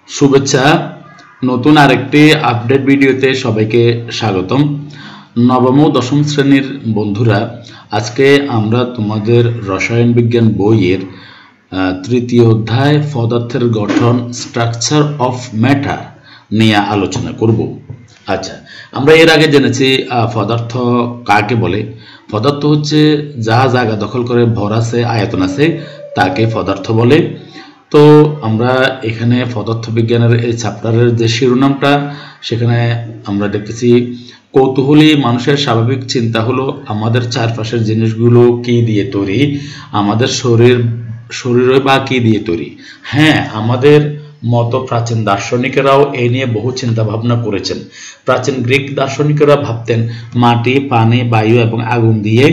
শুভেচ্ছা নতুন আরেকটি আপডেট ভিডিওতে সবাইকে স্বাগতম। নবম ও দশম শ্রেণীর বন্ধুরা, আজকে আমরা তোমাদের রসায়ন বিজ্ঞান বইয়ের তৃতীয় অধ্যায় পদার্থের গঠন স্ট্রাকচার অফ ম্যাটার নিয়ে আলোচনা করব। আচ্ছা, আমরা এর আগে জেনেছি পদার্থ কাকে বলে। পদার্থ হচ্ছে যা জায়গা দখল করে ভর আছে, আয়তন আছে, তাকে পদার্থ বলে। তো আমরা এখানে পদার্থ বিজ্ঞানের এই চ্যাপ্টারের যে শিরোনামটা, সেখানে আমরা দেখতেছি কৌতূহলী মানুষের স্বাভাবিক চিন্তা হলো আমাদের চারপাশের জিনিসগুলো কি দিয়ে তৈরি, আমাদের শরীরে বা কি দিয়ে তৈরি। হ্যাঁ, আমাদের মতো প্রাচীন দার্শনিকেরাও এই নিয়ে বহু চিন্তা ভাবনা করেছেন। প্রাচীন গ্রিক দার্শনিকেরা ভাবতেন মাটি, পানি, বায়ু এবং আগুন দিয়ে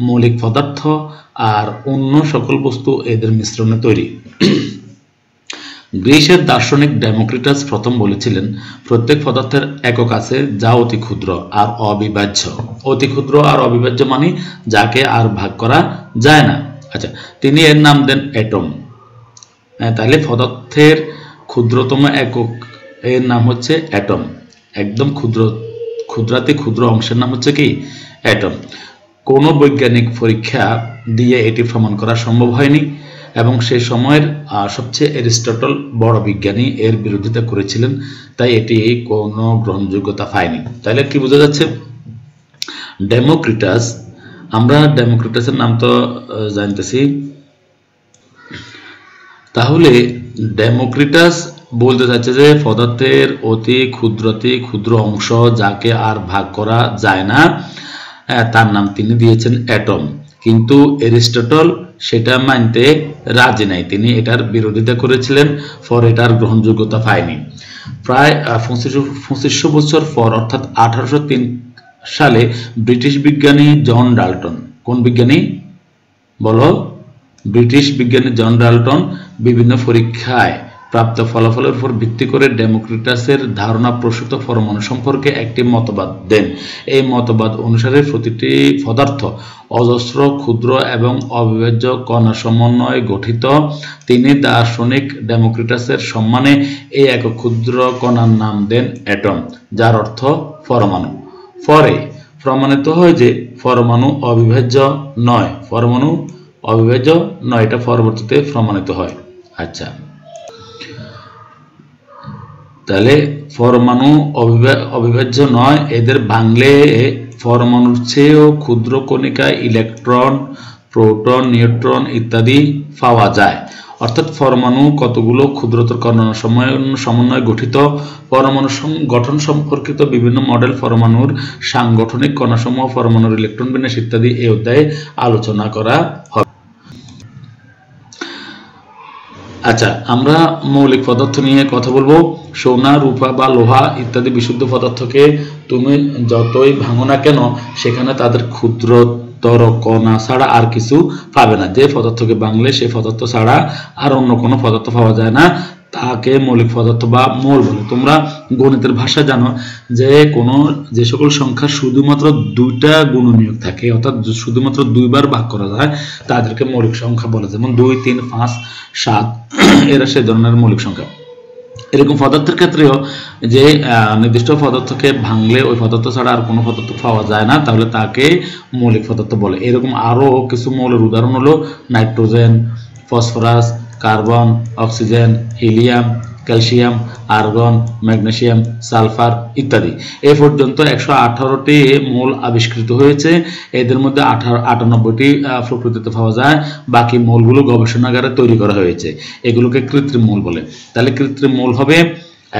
মৌলিক পদার্থ আর অন্য সকল বস্তু এদের মিশ্রণে তৈরি। গ্রিসের দার্শনিক ডেমোক্রিটাস প্রথম বলেছিলেন প্রত্যেক পদার্থের একক আছে যা অতি ক্ষুদ্র আর অবিভাজ্য। অতি ক্ষুদ্র আর অবিভাজ্য মানে যাকে আর ভাগ করা যায় না। আচ্ছা, তিনি এর নাম দেন অ্যাটম। তাহলে পদার্থের ক্ষুদ্রতম একক এর নাম হচ্ছে অ্যাটম। একদম ক্ষুদ্রাতি ক্ষুদ্র অংশের নাম হচ্ছে কি? অ্যাটম। কোনো বৈজ্ঞানিক পরীক্ষা দিয়ে এটি প্রমাণ করা সম্ভব হয়নি এবং সেই সময়ের সবচেয়ে অ্যারিস্টটল বড় বিজ্ঞানী এর বিরোধিতা করেছিলেন, তাই এটি কোনো গ্রহণযোগ্যতা পায়নি। তাহলে কি বোঝা যাচ্ছে? ডেমোক্রিটাস, আমরা ডেমোক্রিটাসের নাম তো জানতেছি। তাহলে ডেমোক্রিটাস বলতে চাচ্ছে যে পদার্থের অতি ক্ষুদ্র অংশ যাকে আর ভাগ করা যায় না, তার নাম তিনি দিয়েছেন অ্যাটম। কিন্তু অ্যারিস্টটল সেটা মানতে রাজি নাই, তিনি এটার বিরোধিতা করেছিলেন, ফর এটার গ্রহণযোগ্যতা পায়নি। প্রায় 2500 বছর পর, অর্থাৎ 1803 সালে ব্রিটিশ বিজ্ঞানী জন ডাল্টন, কোন বিজ্ঞানী বলো? ব্রিটিশ বিজ্ঞানী জন ডাল্টন বিভিন্ন পরীক্ষায় প্রাপ্ত ফলাফলের উপর ভিত্তি করে ডেমোক্রিটাসের ধারণা প্রসূত পরমাণু সম্পর্কে একটি মতবাদ দেন। এই মতবাদ অনুসারে প্রতিটি পদার্থ অজস্র ক্ষুদ্র এবং অবিভাজ্য কণা সমন্বয়ে গঠিত। তিনি দার্শনিক ডেমোক্রিটাসের সম্মানে এই এক ক্ষুদ্র কণার নাম দেন অ্যাটম, যার অর্থ পরমাণু। পরে প্রমাণিত হয় যে পরমাণু অবিভাজ্য নয়, এটা পরবর্তীতে প্রমাণিত হয়। আচ্ছা, তাহলে পরমাণু অবিভাজ্য নয়, এদের ভাঙলে পরমাণুর চেয়েও ক্ষুদ্র কণিকা, ইলেকট্রন, প্রোটন, নিউট্রন ইত্যাদি পাওয়া যায়। অর্থাৎ পরমাণু কতগুলো ক্ষুদ্রতর কণার সমন্বয়ে গঠিত। পরমাণু গঠন সম্পর্কিত বিভিন্ন মডেল, পরমাণুর সাংগঠনিক কণাসমূহ, পরমাণুর ইলেকট্রন বিন্যাস ইত্যাদি এই অধ্যায়ে আলোচনা করা হবে। আচ্ছা, আমরা মৌলিক পদার্থ নিয়ে কথা বলবো। সোনা, রূপা বা লোহা ইত্যাদি বিশুদ্ধ পদার্থকে তুমি যতই ভাঙো না কেন, সেখানে তাদের ক্ষুদ্রতর কণা ছাড়া আর কিছু পাবে না। যে পদার্থকে ভাঙলে সে পদার্থ ছাড়া আর অন্য কোনো পদার্থ পাওয়া যায় না, তাকে মৌলিক পদার্থ বা মোল বলে। তোমরা গণিতের ভাষা জানো যে সকল সংখ্যা শুধুমাত্র দুইটা গুণনীয়ক থাকে, অর্থাৎ শুধুমাত্র দুইবার ভাগ করা যায়, তাদেরকে মৌলিক সংখ্যা বলে। যেমন 2, 3, 5, 7 এরা সেই ধরনের মৌলিক সংখ্যা। এরকম পদার্থের ক্ষেত্রেও যে নির্দিষ্ট পদার্থকে ভাঙলে ওই পদার্থ ছাড়া আর কোনো পদার্থ পাওয়া যায় না, তাহলে তাকে মৌলিক পদার্থ বলে। এরকম আরো কিছু মৌলের উদাহরণ হলো nitrogen, phosphorus, carbon, oxygen, helium, calcium, argon, magnesium, sulphur ইত্যাদি। এ পর্যন্ত 118টি মৌল আবিষ্কৃত হয়েছে। এদের মধ্যে 98টি প্রকৃতিতে পাওয়া যায়, বাকি মৌলগুলো গবেষণাগারে তৈরি করা হয়েছে। এগুলোকে কৃত্রিম মৌল বলে। তাহলে কৃত্রিম মৌল হবে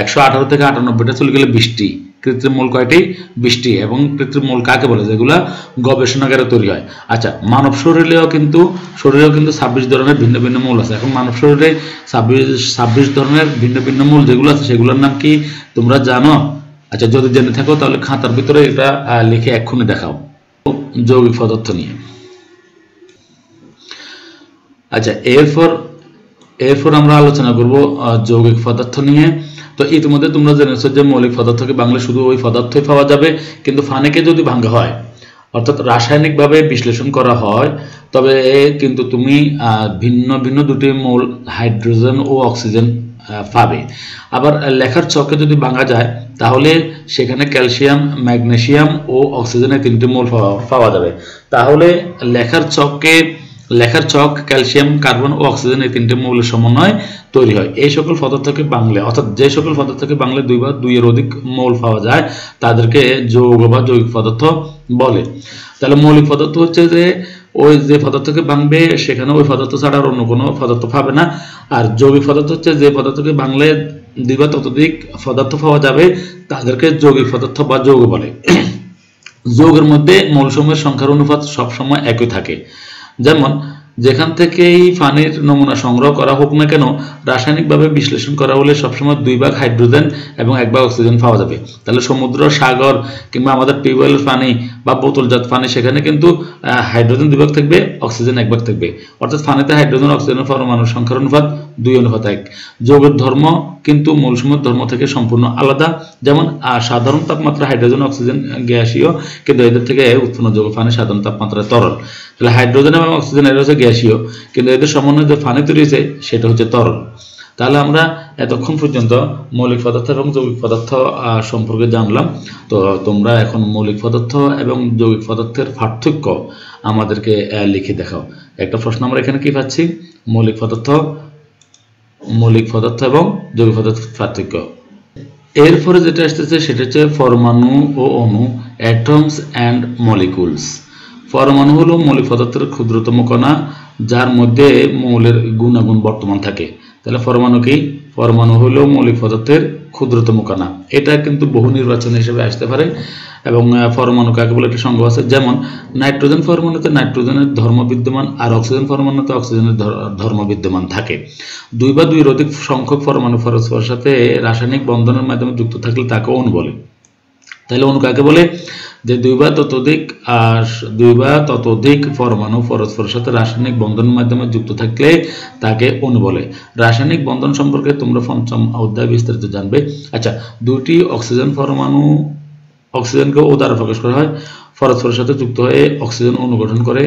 118 থেকে 98টা চলে গেলে 20টি। কৃত্রিম মৌল কয়টি? 20টি। এবং কৃত্রিম মৌল কাকে বলে? যেগুলা গবেষণাগারে তৈরি হয়। আচ্ছা, মানব শরীরেও কিন্তু 26 ধরনের ভিন্ন ভিন্ন মৌল আছে। এখন মানব শরীরে 26 ধরনের ভিন্ন ভিন্ন মৌল যেগুলো আছে, সেগুলোর নাম কি তোমরা জানো? আচ্ছা, যদি জেনে থাকো তাহলে খাতার ভিতরে এটা লিখে এক্ষুনি দেখাও। যৌগিক পদার্থ নিয়ে। আচ্ছা, এরপর আমরা আলোচনা করব যৌগিক পদার্থ নিয়ে। তো ইতিমধ্যে তোমরা জেনেছো যে মৌলিক পদার্থকে ভাঙলে শুধু ওই পদার্থই পাওয়া যাবে, কিন্তু পানিকে যদি ভাঙা হয়, অর্থাৎ রাসায়নিকভাবে বিশ্লেষণ করা হয়, তবে কিন্তু তুমি ভিন্ন ভিন্ন দুটি মৌল হাইড্রোজেন ও অক্সিজেন পাবে। আবার লেখার ছকে যদি ভাঙা যায় তাহলে সেখানে ক্যালসিয়াম, ম্যাগনেসিয়াম ও অক্সিজেনের 3টি মৌল পাওয়া যাবে। তাহলে লেখার ছক ক্যালসিয়াম, কার্বন ও অক্সিজেন এই 3টি মৌলের সমন্বয়ে তৈরি হয়। এই সকল পদার্থকে ভাঙলে, অর্থাৎ যে সকল পদার্থকে ভাঙলে 2 বা 2 এর অধিক মৌল পাওয়া যায় তাদেরকে যৌগ বা যৌগিক পদার্থ বলে। তাহলে মৌলিক পদার্থ হচ্ছে যে ওই যে পদার্থকে ভাঙবে সেখানে ওই পদার্থ ছাড়া আর অন্য কোনো পদার্থ পাবে না। আর যৌগিক পদার্থ হচ্ছে যে পদার্থকে ভাঙলে 2 বা ততোধিক পদার্থ পাওয়া যাবে তাদেরকে যৌগিক পদার্থ বা যৌগ বলে। যৌগের মধ্যে মৌলসমূহের সংখ্যার অনুপাত সবসময় একই থাকে। যেমন যেখান থেকেই পানির নমুনা সংগ্রহ করা হোক না কেন, রাসায়নিকভাবে বিশ্লেষণ করা হলে সবসময় 2 ভাগ হাইড্রোজেন এবং 1 ভাগ অক্সিজেন পাওয়া যাবে। তাহলে সমুদ্র, সাগর কিংবা আমাদের টিউবওয়েলের পানি বা বোতলজাত পানি, সেখানে কিন্তু হাইড্রোজেন 2 ভাগ থাকবে, অক্সিজেন 1 ভাগ থাকবে। অর্থাৎ পানিতে হাইড্রোজেন অক্সিজেনের পরমাণুর সংখ্যার অনুপাত 2:1। যৌগের ধর্ম কিন্তু মৌলসমূহের ধর্ম থেকে সম্পূর্ণ আলাদা। যেমন সাধারণ তাপমাত্রা হাইড্রোজেন, অক্সিজেন গ্যাসীয়, কিন্তু এদের থেকে উৎপন্ন যৌগ পানি সাধারণ তাপমাত্রায় তরল। তাহলে হাইড্রোজেন এবং অক্সিজেন এরা হচ্ছে গ্যাসীয়, কিন্তু এদের সমন্বয়ে যে পানি তৈরি হয়েছে সেটা হচ্ছে তরল। তাহলে আমরা এতক্ষণ পর্যন্ত মৌলিক পদার্থ এবং যৌগিক পদার্থ সম্পর্কে জানলাম। তো তোমরা এখন মৌলিক পদার্থ এবং যৌগিক পদার্থের পার্থক্য আমাদেরকে লিখে দেখাও। একটা প্রশ্ন আমরা এখানে কি পাচ্ছি, মৌলিক পদার্থ এবং যৌগিক পদার্থের পার্থক্য। এরপরে যেটা আসতেছে সেটা হচ্ছে পরমাণু ও অণু, অ্যাটমস অ্যান্ড মলিকুলস। পরমাণু হলো মৌলিক পদার্থের ক্ষুদ্রতম কণা যার মধ্যে মৌলের গুণাগুণ বর্তমান থাকে। তাহলে পরমাণু কি? পরমাণু হলো মৌলিক পদার্থের ক্ষুদ্রতম কণা। এটা কিন্তু বহু নির্বাচন হিসেবে আসতে পারে। এবং পরমাণু কাকে বলে একটা সংজ্ঞা আছে। যেমন নাইট্রোজেন পরমাণুতে নাইট্রোজেনের ধর্ম বিদ্যমান আর অক্সিজেন পরমাণুতে অক্সিজেনের ধর্ম বিদ্যমান থাকে। 2 বা 2 এর অধিক সংখ্যক পরমাণু পরস্পরের সাথে রাসায়নিক বন্ধনের মাধ্যমে যুক্ত থাকলে তাকে অণু বলে। তাহলে অণু কাকে বলে? যে 2 বা ততোধিক পরমাণু পরস্পরের সাথে রাসায়নিক বন্ধনের মাধ্যমে যুক্ত থাকলে তাকে অণু বলে। রাসায়নিক বন্ধন সম্পর্কে তোমরা 5ম অধ্যায়ে বিস্তারিত জানবে। আচ্ছা, 2টি অক্সিজেন পরমাণু, অক্সিজেনকে ও দ্বারা প্রকাশ করা হয়, পরস্পরের সাথে যুক্ত হয়ে অক্সিজেন অণু গঠন করে।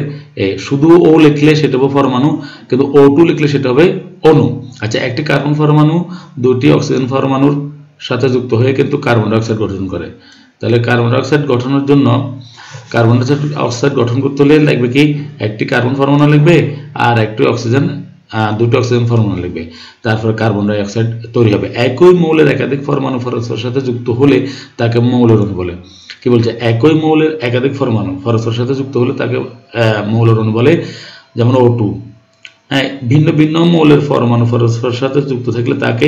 শুধু ও লিখলে সেটা হবে পরমাণু, কিন্তু O2 লিখলে সেটা হবে অণু। আচ্ছা, একটি কার্বন পরমাণু 2টি অক্সিজেন পরমাণুর সাথে যুক্ত হয়ে কিন্তু কার্বন ডাই অক্সাইড গঠন করে। তাহলে কার্বন ডাই অক্সাইড গঠনের জন্য, কার্বন ডাই অক্সাইড গঠন করতে হলে লাগবে কি? একটি কার্বন পরমাণু লিখবে আর একটি অক্সিজেন, 2টি অক্সিজেন পরমাণু লিখবে, তারপরে কার্বন ডাই অক্সাইড তৈরি হবে। একই মৌলের একাধিক পরমাণু পরস্পরের সাথে যুক্ত হলে তাকে মৌলের অণু বলে। কি বলছে? একই মৌলের একাধিক পরমাণু পরস্পরের সাথে যুক্ত হলে তাকে মৌলের অণু বলে। যেমন O2। ভিন্ন ভিন্ন মৌলের পরমাণু পরস্পরের সাথে যুক্ত থাকলে তাকে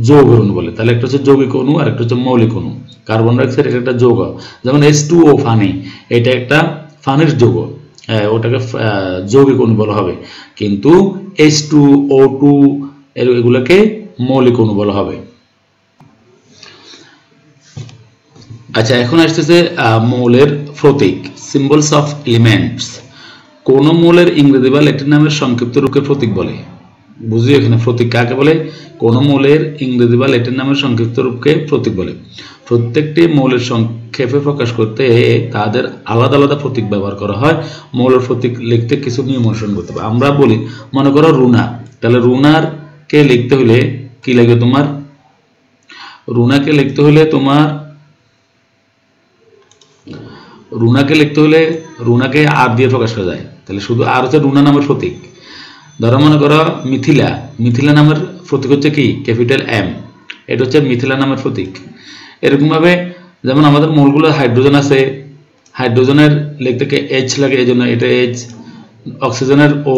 যৌগের অণু বলে। তাহলে একটা হচ্ছে যৌগিক অণু আর একটা হচ্ছে মৌলিক অণু। কার্বন ডাই অক্সাইড একটা যৌগ। যেমন H2O পানি, এটা একটা পানির যৌগ, ওটাকে যৌগিক অণু বলা হবে। কিন্তু H2O2 এগুলোকে মৌলিক অণু বলা হবে। আচ্ছা, এখন আসতেছে মৌলের প্রতীক, সিম্বলস অফ এলিমেন্টস। কোন মৌলের ইংরেজি বা ল্যাটিন নামের সংক্ষিপ্ত রূপকে প্রতীক বলে? বুঝি এখানে প্রতীক কাকে বলে? কোন মৌলের ইংরেজি বা ল্যাটিন নামের সংক্ষিপ্ত রূপকে প্রতীক বলে। প্রত্যেকটি মৌলের সংক্ষেপে প্রকাশ করতে তাদের আলাদা আলাদা প্রতীক ব্যবহার করা হয়। মৌলের প্রতীক লিখতে কিছু নিয়ম অনুসরণ করতে হবে। আমরা বলি, মনে করো রুনা। তাহলে রুনারকে লিখতে হলে কি লাগবে তোমার? রুনাকে লিখতে হলে রুনাকে আর দিয়ে প্রকাশ করা যায়। তাহলে শুধু আর হচ্ছে রুনা নামের প্রতীক। ধরো মনে করো মিথিলা নামের প্রতীক হচ্ছে কি? Capital M। এটা হচ্ছে মিথিলা নামের প্রতীক। এরকম ভাবে যেমন আমাদের মৌলগুলো হাইড্রোজেন আছে, হাইড্রোজেনের লিখতে H লাগে, এই জন্য এটা H। অক্সিজেনের O,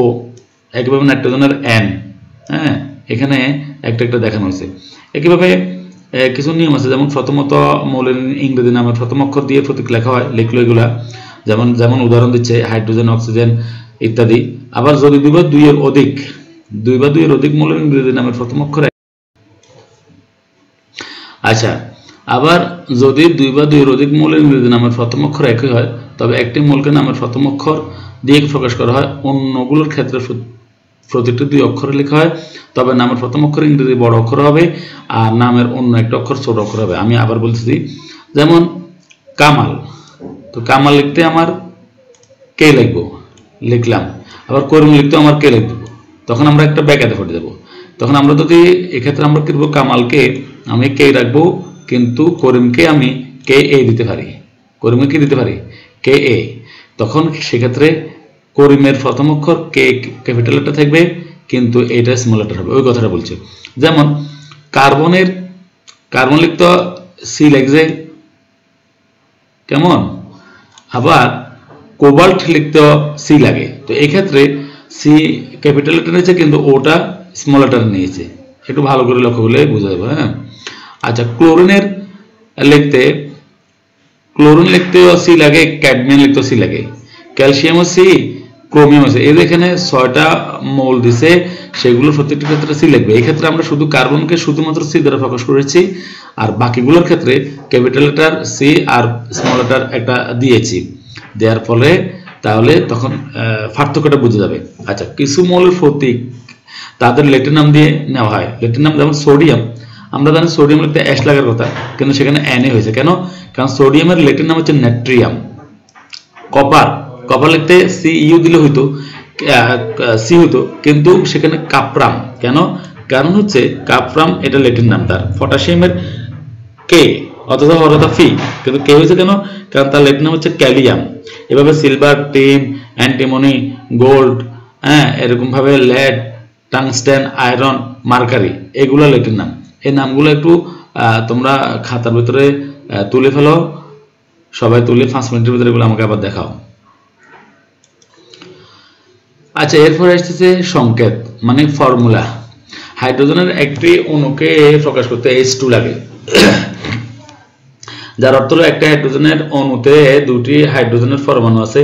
একইভাবে নাইট্রোজেনের N। হ্যাঁ, এখানে একটা দেখানো হয়েছে। একইভাবে কিছু নিয়ম আছে। যেমন প্রথমত মৌলের ইংরেজি নামের প্রথম অক্ষর দিয়ে প্রতীক লেখা হয়, লিখলো এগুলা। যেমন উদাহরণ দিচ্ছে হাইড্রোজেন, অক্সিজেন ইত্যাদি। আবার যদি 2 বা 2 এর অধিক মৌলের ইংরেজি নামের প্রথম অক্ষর। আচ্ছা, আবার যদি 2 বা 2 এর অধিক মৌলের ইংরেজি নামের প্রথম অক্ষর একই হয়, তবে একটি মৌলকে নামের প্রথম অক্ষর দিয়ে প্রকাশ করা হয়। অন্যগুলোর ক্ষেত্রে প্রতিটি 2 অক্ষরে লেখা হয়, তবে নামের প্রথম অক্ষর ইংরেজি বড় অক্ষর হবে আর নামের অন্য একটা অক্ষর ছোট অক্ষর হবে। আমি আবার বলতেছি, যেমন কামাল। তো কামাল লিখতে আমার কে লিখবো, লিখলাম। আবার করিম লিখতে আমার কে লিখবো, তখন আমরা একটা ব্যাকেটে ফুটে দেবো। তখন আমরা যদি এক্ষেত্রে আমরা কি করব, কামালকে আমি কে রাখবো, কিন্তু করিমকে আমি কে এ দিতে পারি, করিমকে কি দিতে পারি, কে এ। তখন সেক্ষেত্রে করিমের প্রথম অক্ষর কে ক্যাপিটাল লেটার থাকবে, কিন্তু এটা স্মল লেটার হবে, ওই কথাটা বলছে। যেমন কার্বন লিখতে সি লাগছে, কেমন, আবার কোবাল্ট লিখতে সি লাগে। তো এই ক্ষেত্রে সি ক্যাপিটাল লেটার নিয়েছে, কিন্তু ওটা স্মল লেটার নিয়েছে, একটু ভালো করে লক্ষ্য করলে বোঝা যাবে। হ্যাঁ, আচ্ছা, ক্লোরিন লিখতেও সি লাগে, ক্যাডমিয়াম লিখতেও সি লাগে, ক্যালসিয়ামও সি, ক্রোমিয়াম আছে। এই এখানে 6টা মৌল দিছে, সেগুলোর প্রত্যেকটা ক্ষেত্রে সি লাগবে। এই ক্ষেত্রে আমরা শুধু কার্বনকে শুধুমাত্র সি দ্বারা প্রকাশ করেছি, আর বাকিগুলোর ক্ষেত্রে ক্যাপিটাল লেটার সি আর স্মল লেটার একটা দিয়েছি, দেওয়ার ফলে তাহলে তখন পার্থক্যটা বুঝে যাবে। আচ্ছা, কিছু মৌলের প্রতীক তাদের ল্যাটিন নাম দিয়ে নেওয়া হয়। ল্যাটিন নাম যেমন সোডিয়াম, আমরা জানি সোডিয়াম লিখতে অ্যাশ লাগার কথা, কিন্তু সেখানে এন হয়েছে কেন, কারণ সোডিয়ামের ল্যাটিন নাম হচ্ছে নাট্রিয়াম। কপার লিখতে সি ইউ দিলে হইতো, সি হইতো, কিন্তু সেখানে কাপ্রাম কেন, কারণ হচ্ছে কাপ্রাম এটা ল্যাটিন নাম তার। পটাশিয়ামের কে অথবা ফি, কিন্তু কে হয়েছে কেন, কারণ তার ল্যাটিন নাম হচ্ছে ক্যালিয়াম। এভাবে সিলভার, টিন, অ্যান্টিমনি, গোল্ড, হ্যাঁ, এরকম ভাবে লেড, টাংস্টেন, আয়রন, মার্কারি, এগুলো ল্যাটিন নাম। এই নামগুলো একটু তোমরা খাতার ভিতরে তুলে ফেলো, সবাই তুলে 5 মিনিটের ভিতরে এগুলো আমাকে আবার দেখাও। আচ্ছা, এরপরে আসতেছে সংকেত মানে ফর্মুলা। হাইড্রোজেনের একটি অণুকে প্রকাশ করতে H2 লাগে, যার অর্থ হলো একটা হাইড্রোজেনের অণুতে 2টি হাইড্রোজেনের পরমাণু আছে।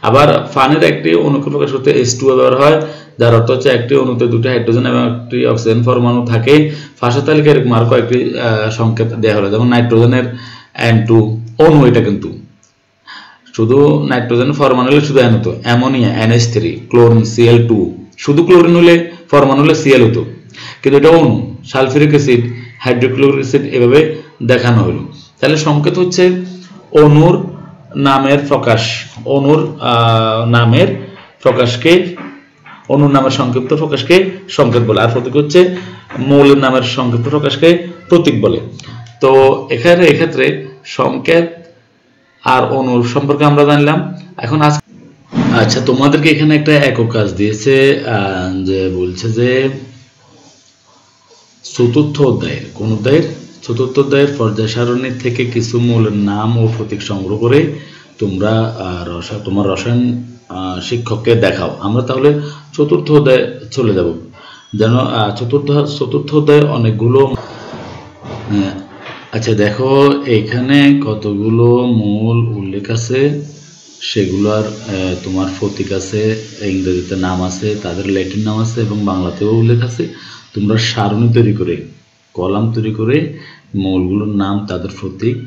আবার পানির একটি অণুকে প্রকাশ করতে H2 ব্যবহার হয়, যার অর্থ হচ্ছে একটি অণুতে 2টি হাইড্রোজেন এবং একটি অক্সিজেন পরমাণু থাকে। পাশের তালিকায় এরকম আর কয়েকটি সংকেত দেওয়া হলো, যেমন নাইট্রোজেনের N2 অণু, এটা কিন্তু শুধু নাইট্রোজেন পরমাণু হলে শুধু N হতো, অ্যামোনিয়া NH3, ক্লোরিন Cl2, শুধু ক্লোরিন হলে পরমাণু হলে Cl হতো, কিন্তু এটা অণু। সালফিউরিক অ্যাসিড, হাইড্রোক্লোরিক অ্যাসিড এভাবে দেখানো হলো। তাহলে সংকেত হচ্ছে অণুর নামের প্রকাশ, অণুর নামের প্রকাশকে, অণুর নামের সংক্ষিপ্ত প্রকাশকে সংকেত বলে, আর প্রতীক হচ্ছে মৌলের নামের সংক্ষিপ্ত প্রকাশকে প্রতীক বলে। তো এক্ষেত্রে সংকেত আর অণুর সম্পর্কে আমরা জানলাম। এখন আচ্ছা, তোমাদেরকে এখানে একটা একক কাজ দিয়েছে, যে বলছে যে চতুর্থ অধ্যায়ের, কোন অধ্যায়ের, চতুর্থ অধ্যায়ের পর্যায় সারণী থেকে কিছু মৌলের নাম ও প্রতীক সংগ্রহ করে তোমরা তোমার রসায়ন শিক্ষককে দেখাও। আমরা তাহলে চতুর্থ অধ্যায়ে চলে যাব, যেন চতুর্থ অধ্যায়ে অনেকগুলো। আচ্ছা দেখো, এখানে কতগুলো মৌল উল্লেখ আছে, সেগুলোর তোমার প্রতীক আছে, ইংরেজিতে নাম আছে, তাদের ল্যাটিন নাম আছে এবং বাংলাতেও উল্লেখ আছে। তোমরা সারণী তৈরি করে, কলাম তৈরি করে মৌলগুলোর নাম, তাদের প্রতীক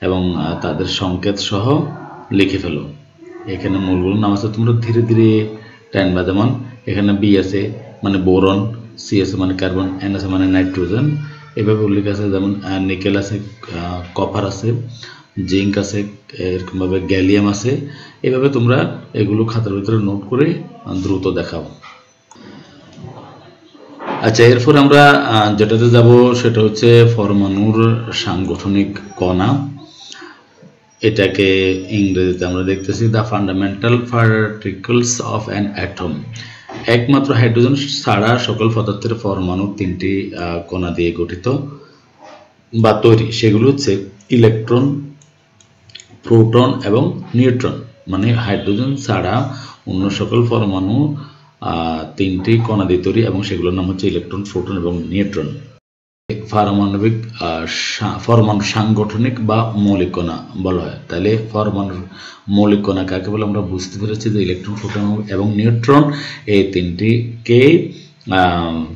এবং তাদের সংকেত সহ লিখে ফেলো। এখানে মৌলগুলোর নাম আছে, তোমরা ধীরে ধীরে টানবা। যেমন এখানে বি আছে মানে বোরন, সি আছে মানে কার্বন, এন আছে মানে নাইট্রোজেন, এভাবে উল্লেখ আছে। যেমন নিকেল আছে, কপার আছে, জিঙ্ক আছে, এরকমভাবে গ্যালিয়াম আছে। এভাবে তোমরা এগুলো খাতার ভিতরে নোট করে দ্রুত দেখাও। আচ্ছা, এরপর আমরা যেটাতে যাব সেটা হচ্ছে পরমাণুর সাংগঠনিক কণা। এটাকে ইংরেজিতে আমরা দেখতেছি the fundamental particles of an atom. একমাত্র হাইড্রোজেন ছাড়া সকল পদার্থের পরমাণু 3টি কণা দিয়ে গঠিত বা তৈরি। সেগুলো হচ্ছে ইলেকট্রন, প্রোটন এবং নিউট্রন। মানে হাইড্রোজেন ছাড়া অন্য সকল পরমাণু 3টি কণা দিয়ে তৈরি এবং সেগুলোর নাম হচ্ছে ইলেকট্রন, প্রোটন এবং নিউট্রন। পরমাণু সাংগঠনিক বা মৌলিক কণা বলা হয়। তাহলে পরমাণুর মৌলিক কণা কাকে বলে আমরা বুঝতে পেরেছি যে ইলেকট্রন, প্রোটন এবং নিউট্রন, এই 3টিকে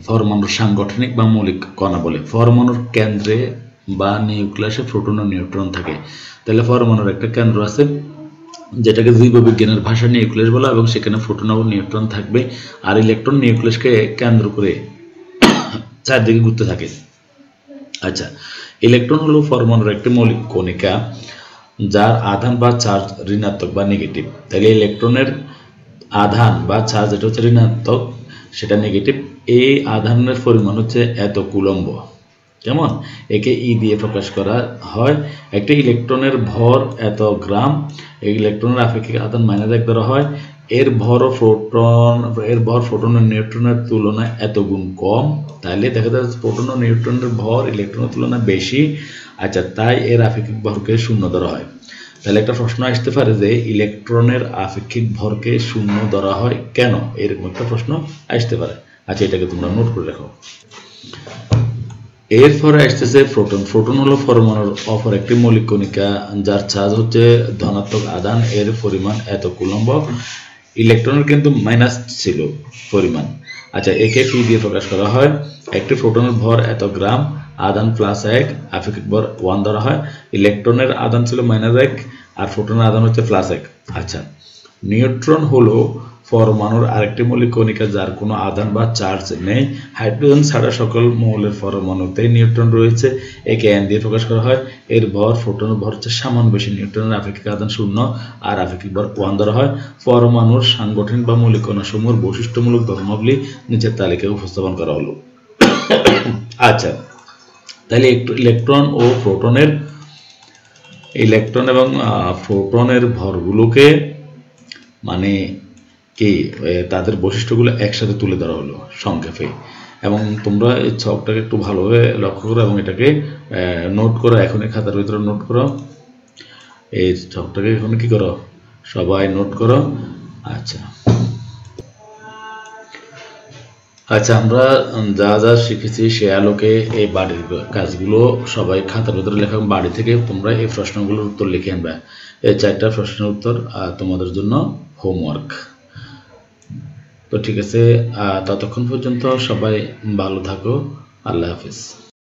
পরমাণুর সাংগঠনিক বা মৌলিক কণা বলে। পরমাণুর কেন্দ্রে বা নিউক্লিয়াসে প্রোটন ও নিউট্রন থাকে। তাহলে পরমাণুর একটা কেন্দ্র আছে, যেটাকে জীববিজ্ঞানের ভাষায় নিউক্লিয়াস বলা, এবং সেখানে প্রোটন ও নিউট্রন থাকবে, আর ইলেকট্রন নিউক্লিয়াসকে কেন্দ্র করে চারদিকে ঘুরতে থাকে। আচ্ছা, ইলেকট্রন হলো পরমাণুর একটি মৌলিক কণিকা যার আধান বা চার্জ ঋণাত্মক বা নেগেটিভ। তাহলে ইলেকট্রনের আধান বা চার্জ, এটা হচ্ছে ঋণাত্মক, সেটা নেগেটিভ, এই আধানের পরিমাণ হচ্ছে এত কুলম্ব। কেমন? একে ই দিয়ে প্রকাশ করা হয়। একটি ইলেকট্রনের ভর এত গ্রাম, এই ইলেকট্রনের আপেক্ষিক আধান -1 ধরা হয়। এর ভর ফোটন ও নিউট্রনের তুলনায় এত গুণ কম। তাইলে দেখা যাচ্ছে প্রোটন ও নিউট্রনের ভর ইলেকট্রনের তুলনায় বেশি। আচ্ছা, তাই এর আপেক্ষিক ভরকে 0 ধরা হয়। তাহলে একটা প্রশ্ন আসতে পারে যে ইলেকট্রনের আপেক্ষিক ভরকে 0 ধরা হয় কেন? এরকম একটা প্রশ্ন আসতে পারে। আচ্ছা, এটাকে তোমরা নোট করে রাখো। এরপরে আসতেছে প্রোটন। প্রোটন হলো পরমাণুর অপর একটি মৌলিক কণিকা, যার চার্জ হচ্ছে ধনাত্মক আধান। এর পরিমাণ এত কুলম্ব। ইলেকট্রনের কিন্তু মাইনাস ছিল পরিমাণ। আচ্ছা, একে পি দিয়ে প্রকাশ করা হয়। একটি প্রোটনের ভর এত গ্রাম, আধান +1, আপেক্ষিক ভর 1 ধরা হয়। ইলেকট্রনের আধান ছিল -1 আর প্রোটনের আধান হচ্ছে +1। আচ্ছা, নিউট্রন হলো পরমাণুর আরেকটি মৌলিক কণিকা যার কোনো আধান বা চার্জ নেই। হাইড্রোজেন ছাড়া সকল মৌলের পরমাণুতেই নিউট্রন রয়েছে। একে n দিয়ে প্রকাশ করা হয়। এর ভর প্রোটনের ভর হচ্ছে সামান্য বেশি। নিউট্রনের আপেক্ষিক আধান 0 আর আপেক্ষিক ভর 1 ধরা হয়। পরমাণুর সাংগঠনিক বা মৌলিক কণাসমূহের বৈশিষ্ট্যমূলক ধর্মাবলী নিচের তালিকায় উপস্থাপন করা হলো। আচ্ছা, তাহলে ইলেকট্রন এবং প্রোটনের ভরগুলোকে মানে কি তাদের বৈশিষ্ট্যগুলো একসাথে তুলে ধরা হলো সংক্ষেপে। এবং তোমরা এই ছকটাকে একটু ভালোভাবে লক্ষ্য করো এবং এটাকে নোট করো। এখনই খাতার ভিতরে নোট করো। এই ছকটাকে এখন কি করো, সবাই নোট করো। আচ্ছা আচ্ছা, আমরা যা যা শিখেছি সে আলোকে এই বাড়ির কাজগুলো সবাই খাতার ভিতরে লেখা। বাড়ি থেকে তোমরা এই প্রশ্নগুলোর উত্তর লিখে আনবে। এই 4টা প্রশ্নের উত্তর তোমাদের জন্য হোমওয়ার্ক। তো ঠিক আছে, ততক্ষণ পর্যন্ত সবাই ভালো থাকো। আল্লাহ হাফেজ।